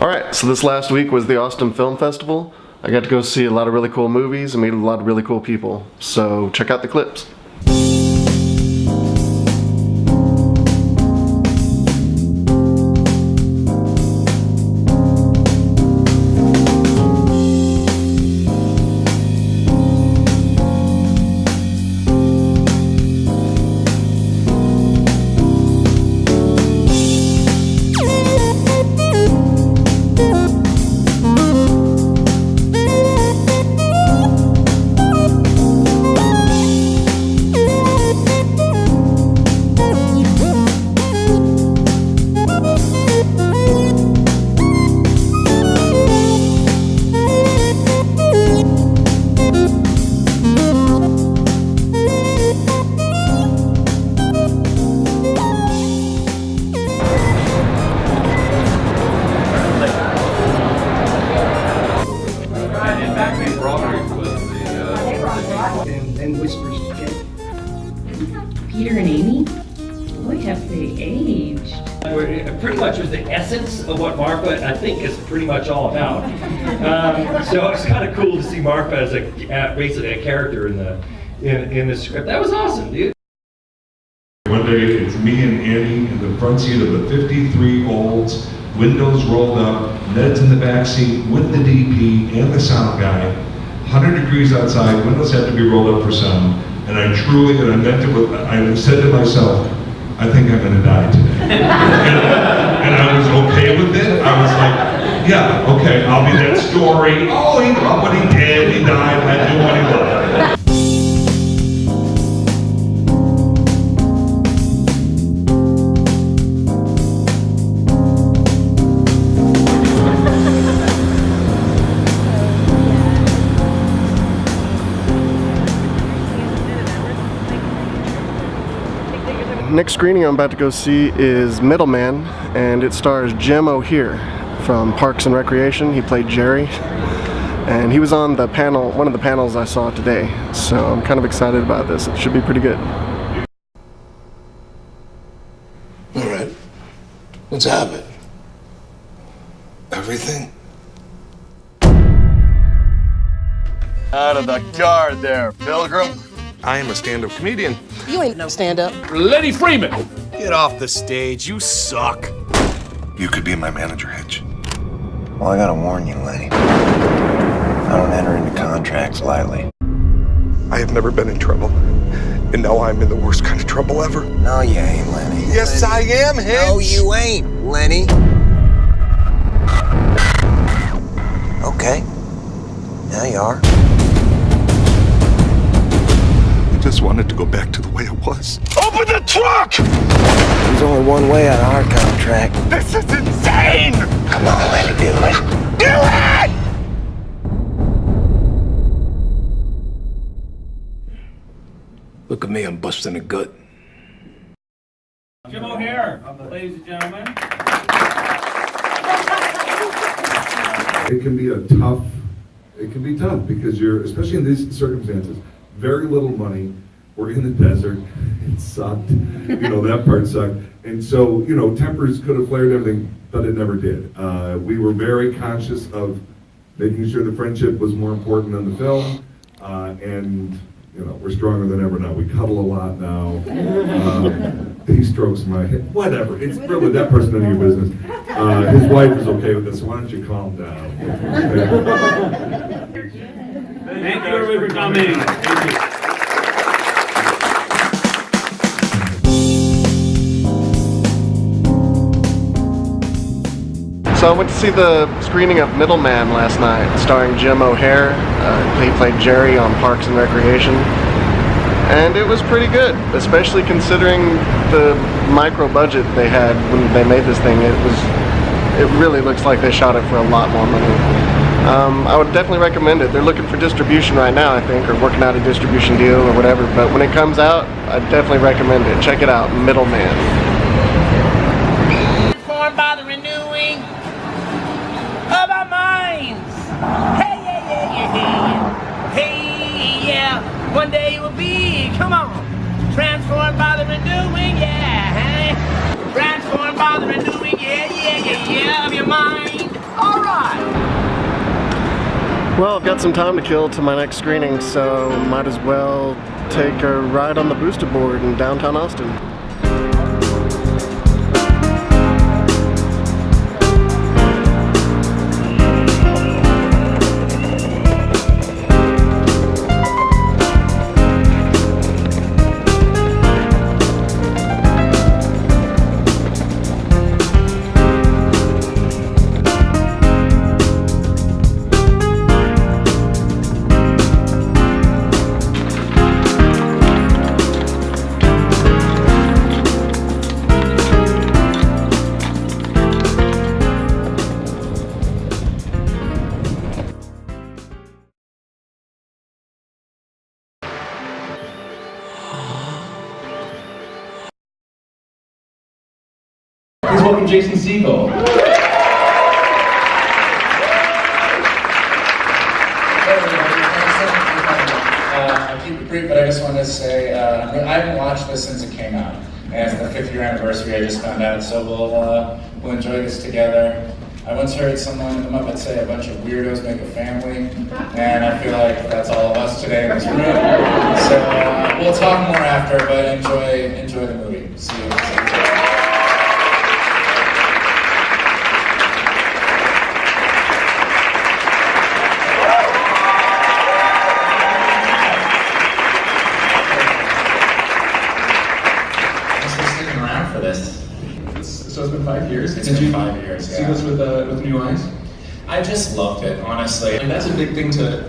Alright, so this last week was the Austin Film Festival. I got to go see a lot of really cool movies and meet a lot of really cool people. So check out the clips. And whispers to Jake. Peter and Amy? Boy, have they aged. Pretty much was the essence of what Marfa, I think, is pretty much all about. So it's kind of cool to see Marfa as basically a character in the script. That was awesome, dude. One day it's me and Annie in the front seat of the 53 Olds, windows rolled up, Ned's in the back seat with the DP and the sound guy. 100 degrees outside, windows had to be rolled up for sound, and I truly, and I meant it, I said to myself, I think I'm gonna die today. and I was okay with it. I was like, yeah, okay, I'll be that story. Oh, he loved what he did, he died, I do what he loved. Next screening I'm about to go see is Middleman, and it stars Jim O'Heir from Parks and Recreation. He played Jerry, and he was on the panel, one of the panels I saw today, so I'm kind of excited about this. It should be pretty good. All right, let's have it. Everything? Out of the car there, Pilgrim. I am a stand-up comedian. You ain't no stand-up. Lenny Freeman. Get off the stage, you suck. You could be my manager, Hitch. Well, I gotta warn you, Lenny. I don't enter into contracts lightly. I have never been in trouble, and now I'm in the worst kind of trouble ever. No, you ain't, Lenny. Yes, I am, Hitch. No, you ain't, Lenny. Okay. Now you are. I just wanted to go back to the way it was. Open the trunk! There's only one way on our contract. This is insane! Come on, Lenny, do it. Do it! Look at me, I'm busting a gut. Jim O'Heir, ladies and gentlemen. It can be tough because you're, especially in these circumstances, very little money. We're in the desert. It sucked. That part sucked. And so, tempers could have flared everything, but it never did. We were very conscious of making sure the friendship was more important than the film. And we're stronger than ever now. We cuddle a lot now. He strokes my head. Whatever. It's really that person none of your business. His wife is okay with this, so why don't you calm down? Thank you everybody for coming. Thank you. So I went to see the screening of Middleman last night, starring Jim O'Heir. He played Jerry on Parks and Recreation. And it was pretty good, especially considering the micro budget they had when they made this thing. It really looks like they shot it for a lot more money. I would definitely recommend it. They're looking for distribution right now, I think, or working out a distribution deal or whatever. But when it comes out, I definitely recommend it. Check it out, Middleman. Transformed by the renewing of our minds. Hey, yeah, yeah, yeah, yeah. Hey, yeah. One day it will be, come on. Transformed by the renewing, yeah. Hey. Transformed by the renewing, yeah, yeah, yeah, yeah, of your mind. Well, I've got some time to kill to my next screening, so might as well take a ride on the Booster Board in downtown Austin. Please welcome Jason Segel. I'll keep it brief, but I just wanted to say I haven't watched this since it came out, and it's the 5th year anniversary. I just found out, so we'll enjoy this together. I once heard someone in the Muppets say a bunch of weirdos make a family, and I feel like that's all of us today in this room. So we'll talk more after, but enjoy the movie. See you. So it's been 5 years? It's been 5 years, yeah. See this with new eyes? I just loved it, honestly. And that's a big thing to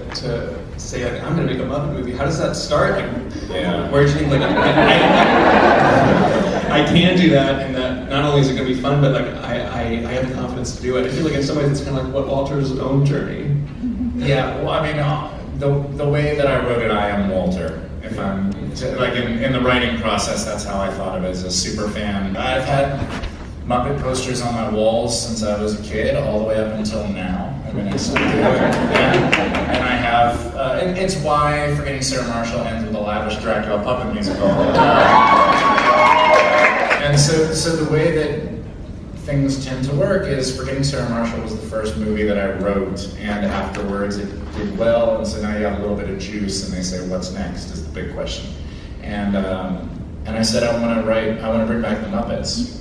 say, like, I'm gonna make a Muppet movie. How does that start? Like, Yeah. where did you think, like, I can do that, and that not only is it gonna be fun, but like, I have the confidence to do it. I feel like in some ways it's kind of like what Walter's own journey. Yeah, well, I mean, the way that I wrote it, I am Walter. If I'm, like, in the writing process, that's how I thought of it as a super fan. I've had Muppet posters on my walls since I was a kid, all the way up until now. I mean, I still do it. And I have, and it's why Forgetting Sarah Marshall ends with a lavish Dracula puppet musical. And so the way that things tend to work is Forgetting Sarah Marshall was the first movie that I wrote, and afterwards it did well, and so now you have a little bit of juice, and they say, what's next is the big question. And I said, I want to bring back the Muppets.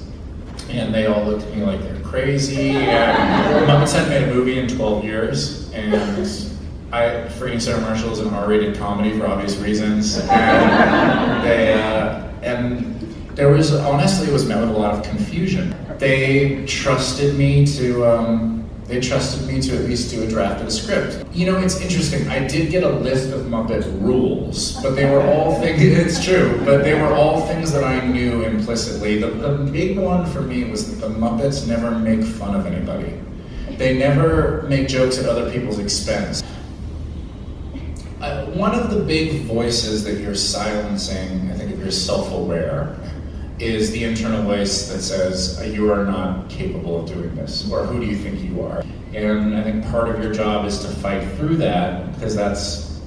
And they all looked at me like they're crazy. And Muppets hadn't made a movie in 12 years, and Forgetting Sarah Marshall is an R-rated comedy for obvious reasons. And there was, honestly, it was met with a lot of confusion. They trusted me to at least do a draft of the script. You know, it's interesting. I did get a list of Muppet rules, but they were all things, it's true, but they were all things that I knew implicitly. The big one for me was that the Muppets never make fun of anybody. They never make jokes at other people's expense. One of the big voices that you're silencing, I think if you're self-aware, is the internal voice that says, you are not capable of doing this, or who do you think you are? And I think part of your job is to fight through that, because that's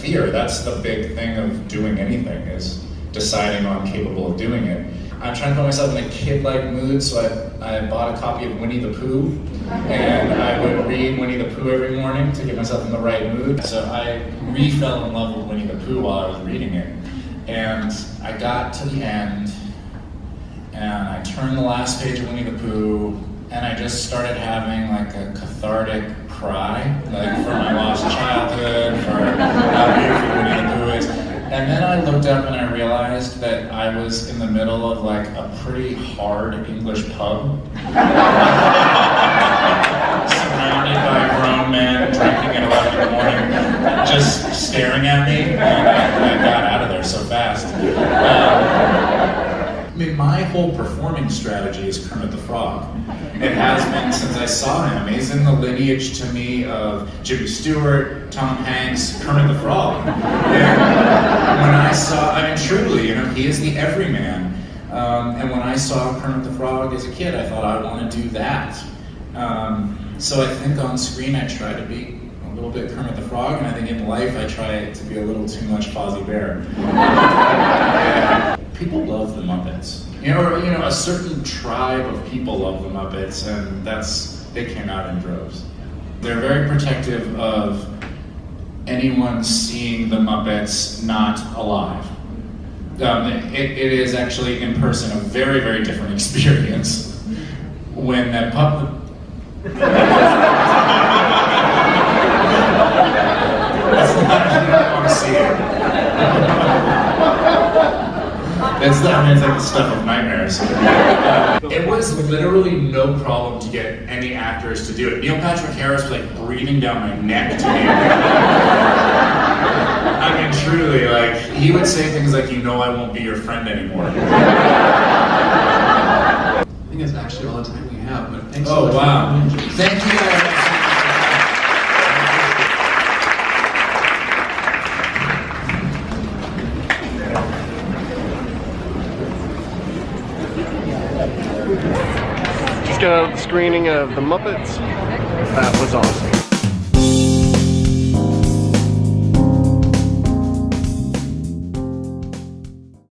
fear. That's the big thing of doing anything, is deciding I'm capable of doing it. I'm trying to put myself in a kid-like mood, so I bought a copy of Winnie the Pooh, and I would read Winnie the Pooh every morning to get myself in the right mood. So I fell in love with Winnie the Pooh while I was reading it. And I got to the end, and I turned the last page of Winnie the Pooh, and I just started having like a cathartic cry, like for my lost childhood, for how beautiful Winnie the Pooh is. And then I looked up and I realized that I was in the middle of like a pretty hard English pub. Surrounded by grown men drinking at 11 in the morning, just staring at me, and I got out of there so fast. I mean, my whole performing strategy is Kermit the Frog. It has been since I saw him. He's in the lineage to me of Jimmy Stewart, Tom Hanks, Kermit the Frog. And when I saw, I mean, truly, he is the everyman. And when I saw Kermit the Frog as a kid, I thought I want to do that. So I think on screen I try to be a little bit Kermit the Frog, and I think in life I try to be a little too much Fozzie Bear. People love the Muppets. A certain tribe of people love the Muppets, and they came out in droves. they're very protective of anyone seeing the Muppets not alive. It is actually in person a very, very different experience when that puppet. That's not actually how I want to see it. It's like the stuff of nightmares. It was literally no problem to get any actors to do it. Neil Patrick Harris was like breathing down my neck to me. I mean, truly, like, he would say things like, "You know I won't be your friend anymore." I think that's actually all the time we have, but thanks so much. Oh, wow. Thank you guys. Just got out of the screening of The Muppets. That was awesome.